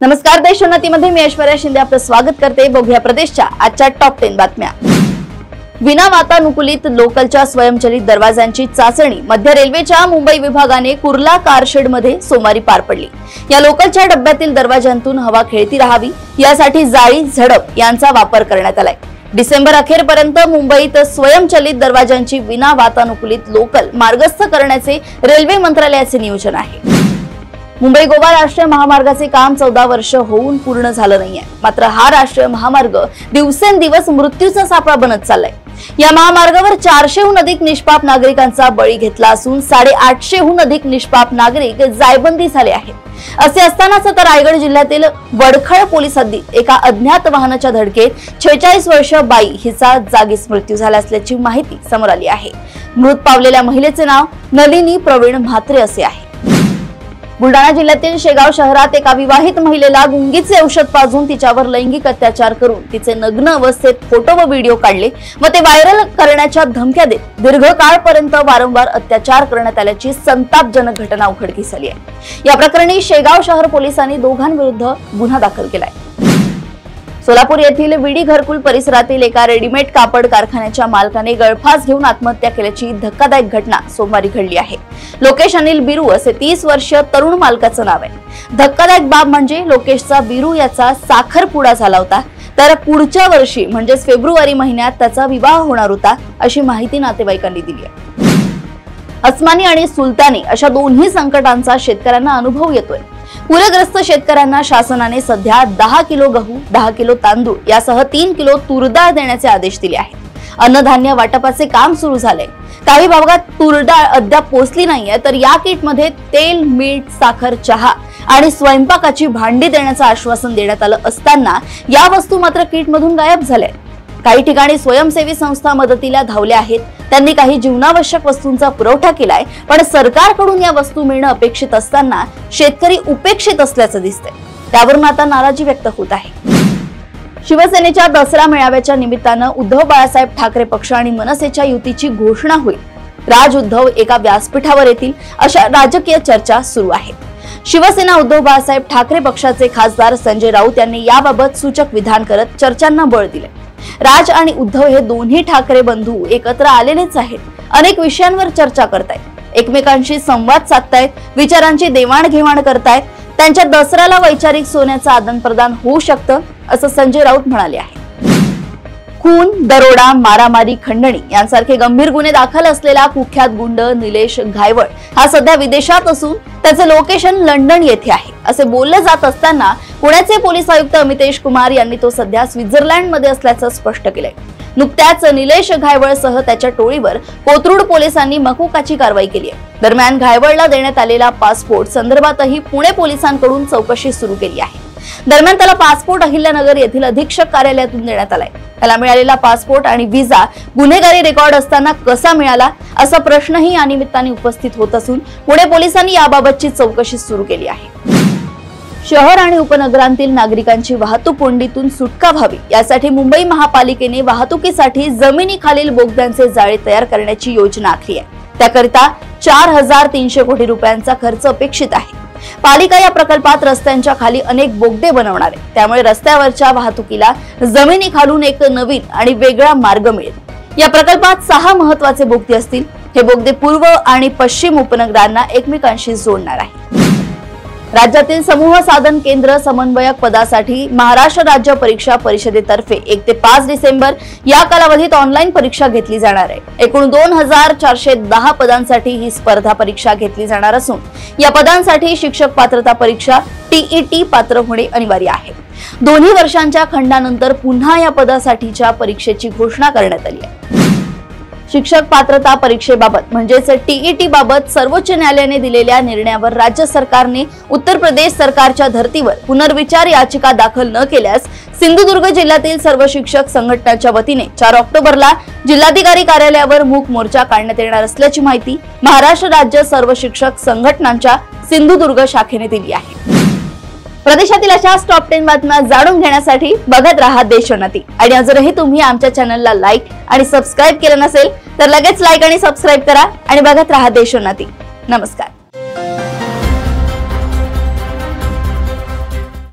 नमस्कार, देशोन्नतीमध्ये मी ऐश्वर्या शिंदे आपलं स्वागत करते। बघूया प्रदेशच्या आजच्या टॉप 10 बातम्या। विना वातानुकूलित लोकलच्या स्वयंचलित दरवाजांची चाचणी मध्य रेल्वेच्या मुंबई विभागाने कुर्ला कारशेड मध्ये सोमवारी पार पडली। या लोकलच्या डब्यातील दरवाजांतून हवा खेळती राहावी यासाठी जाळी, झडप यांचा वापर करण्यात आलाय। डिसेंबर अखेरपर्यंत मुंबईत स्वयंचलित दरवाजांची विना वातानुकूलित लोकल मार्गस्थ करण्याचे रेल्वे मंत्रालयाचे नियोजन आहे। मुंबई गोवा राष्ट्रीय महामार्गाचे काम 14 वर्ष होऊन पूर्ण झालं नाहीये, मात्र हा राष्ट्रीय महामार्ग दिवसेंदिवस मृत्यूचा सापळा बनत चाललाय। या महामार्गावर 400हून अधिक निष्पाप नागरिकांचा बळी घेतला असून 850हून अधिक निष्पाप नागरिक जायबंदी झाले आहेत। असे असतानाच आता रायगड जिल्ह्यातील वडखळ पोलीस हद्दीत एका अज्ञात वाहनाच्या धडकेत 46 वर्षीय बाई हिचा जागीच मृत्यू झाला असल्याची माहिती समोर आली आहे। मृत पावलेल्या महिलेचे नाव नलिनी प्रवीण म्हात्रे असे आहे। बुलडाणा जिल्ह्यातील शेगाव शहरात एका विवाहित महिलेला गुंगीचे औषध पाजून तिच्यावर लैंगिक अत्याचार करून तिचे नग्न अवस्थेत फोटो व व्हिडिओ काढले व ते व्हायरल करण्याच्या धमक्या देत दीर्घकाळपर्यंत वारंवार अत्याचार करण्यात आल्याची संतापजनक घटना उघडकीस आली आहे। या प्रकरणी शेगाव शहर पोलिसांनी दोघांविरुद्ध गुन्हा दाखल केलाय। सोलापूर येथील विडी घरकुल परिसरातील एका रेडीमेड कापड कारखान्याच्या मालकाने गळफास घेऊन आत्महत्या केल्याची धक्कादायक घटना सोमवारी घडली आहे। लोकेश अनिल बिरू असे 30 वर्षीय तरुण मालकाचं नाव आहे। धक्कादायक बाब म्हणजे लोकेशचा बिरू याचा साखरपुडा झाला होता, तर पुढच्या वर्षी म्हणजे फेब्रुवारी महिन्यात त्याचा विवाह होणार होता अशी माहिती नातेवाईकांनी दिली आहे। अस्मानी आणि सुलतानी अशा दोन्ही संकटांचा शेतकऱ्यांना अनुभव येतोय। पूरग्रस्त शेतकऱ्यांना शासनाने सध्या 10 किलो गहू, 10 किलो तांदूळ यासह 3 किलो तूरडाळ देण्याचे आदेश दिले आहेत। अन्नधान्य वाटपाचे काम सुरू झाले। काही भागात तूरडाळ अद्याप पोहोचली नाहीये, तर या किटमध्ये तेल, मीठ, साखर, चहा आणि स्वयंपाकाची भांडी देण्याचं आश्वासन देण्यात आलं असताना या वस्तू मात्र किटमधून गायब झाल्या। काही ठिकाणी स्वयंसेवी संस्था मदतीला धावल्या आहेत, त्यांनी काही जीवनावश्यक वस्तूंचा पुरवठा केलाय, पण सरकारकडून या वस्तू मिळणं अपेक्षित असताना शेतकरी उपेक्षित असल्याचं दिसतंय। त्यावरून आता नाराजी व्यक्त होत आहे। शिवसेनेच्या दसरा मेळाव्याच्या निमित्तानं उद्धव बाळासाहेब ठाकरे पक्ष आणि मनसेच्या युतीची घोषणा होईल। राज उद्धव एका व्यासपीठावर येतील अशा राजकीय चर्चा सुरू आहेत। शिवसेना उद्धव बाळासाहेब ठाकरे पक्षाचे खासदार संजय राऊत यांनी याबाबत सूचक विधान करत चर्चांना बळ दिले। राज आणि उद्धव हे दोन्ही ठाकरे बंधू एकत्र आलेलेच आहेत। अनेक विषयांवर चर्चा करतायत, एकमेकांशी संवाद साधतायत, विचारांची देवाणघेवाण करतायत। त्यांच्या दसऱ्याला वैचारिक सोन्याचं आदानप्रदान होऊ शकतं असं संजय राऊत म्हणाले आहे। खून, दरोडा, मारामारी, खंडणी यांसारखे गंभीर गुन्हे दाखल असलेला कुख्यात गुंड निलेश घायवळ हा सध्या विदेशात असून त्याचे लोकेशन लंडन येथे आहे असे बोलले जात असताना पुण्याचे पोलीस आयुक्त अमितेश कुमार यांनी तो सध्या स्वित्झर्लंड मध्ये असल्याचं स्पष्ट केलंय। नुकत्याच निलेश घायवळसह त्याच्या टोळीवर कोथरूड पोलिसांनी मकोकाची कारवाई केली आहे। दरम्यान घायवळला देण्यात आलेला पासपोर्ट संदर्भातही पुणे पोलिसांकडून चौकशी सुरू केली आहे। दरम्यान त्याला पासपोर्ट अहिल्यानगर येथील अधीक्षक कार्यालयातून देण्यात आलाय। त्याला मिळालेला पासपोर्ट आणि व्हिसा गुन्हेगारी रेकॉर्ड असताना कसा मिळाला असा प्रश्नही या निमित्ताने उपस्थित होत असून पुणे पोलिसांनी याबाबतची चौकशी सुरू केली आहे। शहर आणि उपनगरांतील नागरिकांची वाहतूक कोंडीतून सुटका व्हावी यासाठी मुंबई महापालिकेने वाहतुकीसाठी जमिनीखालील बोगद्यांचे जाळे तयार करण्याची योजना आखली आहे। त्याकरिता 4300 कोटी रुपयांचा खर्च अपेक्षित आहे। पालिका या प्रकल्पात रस्त्यांच्या खाली अनेक बोगदे बनवणार आहे, त्यामुळे रस्त्यावरच्या वाहतुकीला जमिनीखालून एक नवीन आणि वेगळा मार्ग मिळेल। या प्रकल्पात 6 महत्त्वाचे बोगदे असतील। हे बोगदे पूर्व आणि पश्चिम उपनगरांना एकमेकांशी जोडणार आहे। राज्यातील समूह साधन केंद्र समन्वयक पदासाठी महाराष्ट्र राज्य परीक्षा परिषदेतर्फे 1 ते 5 डिसेंबर या कालावधीत ऑनलाईन परीक्षा घेतली जाणार आहे। एकूण 2410 पदांसाठी ही स्पर्धा परीक्षा घेतली जाणार असून या पदांसाठी शिक्षक पात्रता परीक्षा TET पात्र होणे अनिवार्य आहे। दोन्ही वर्षांच्या खंडानंतर पुन्हा या पदासाठीच्या परीक्षेची घोषणा करण्यात आली आहे। शिक्षक पात्रता परीक्षेबाबत म्हणजेच TET बाबत सर्वोच्च न्यायालयाने दिलेल्या निर्णयावर राज्य सरकारने उत्तर प्रदेश सरकारच्या धर्तीवर पुनर्विचार याचिका दाखल न केल्यास सिंधुदुर्ग जिल्ह्यातील सर्व शिक्षक संघटनांच्या वतीने 4 ऑक्टोबरला जिल्हाधिकारी कार्यालयावर मूक मोर्चा काढण्यात येणार असल्याची माहिती महाराष्ट्र राज्य सर्व शिक्षक संघटनांच्या सिंधुदुर्ग शाखेने दिली आहे। प्रदेशातील अशाच टॉप 10 बातम्या जाणून घेण्यासाठी बघत राहा देशोन्नती। आणि अजूनही तुम्ही आमच्या चॅनलला लाईक आणि सबस्क्राइब केलं नसेल तर लगेच लाईक आणि सबस्क्राइब करा आणि बघत राहा देशोन्नती। नमस्कार।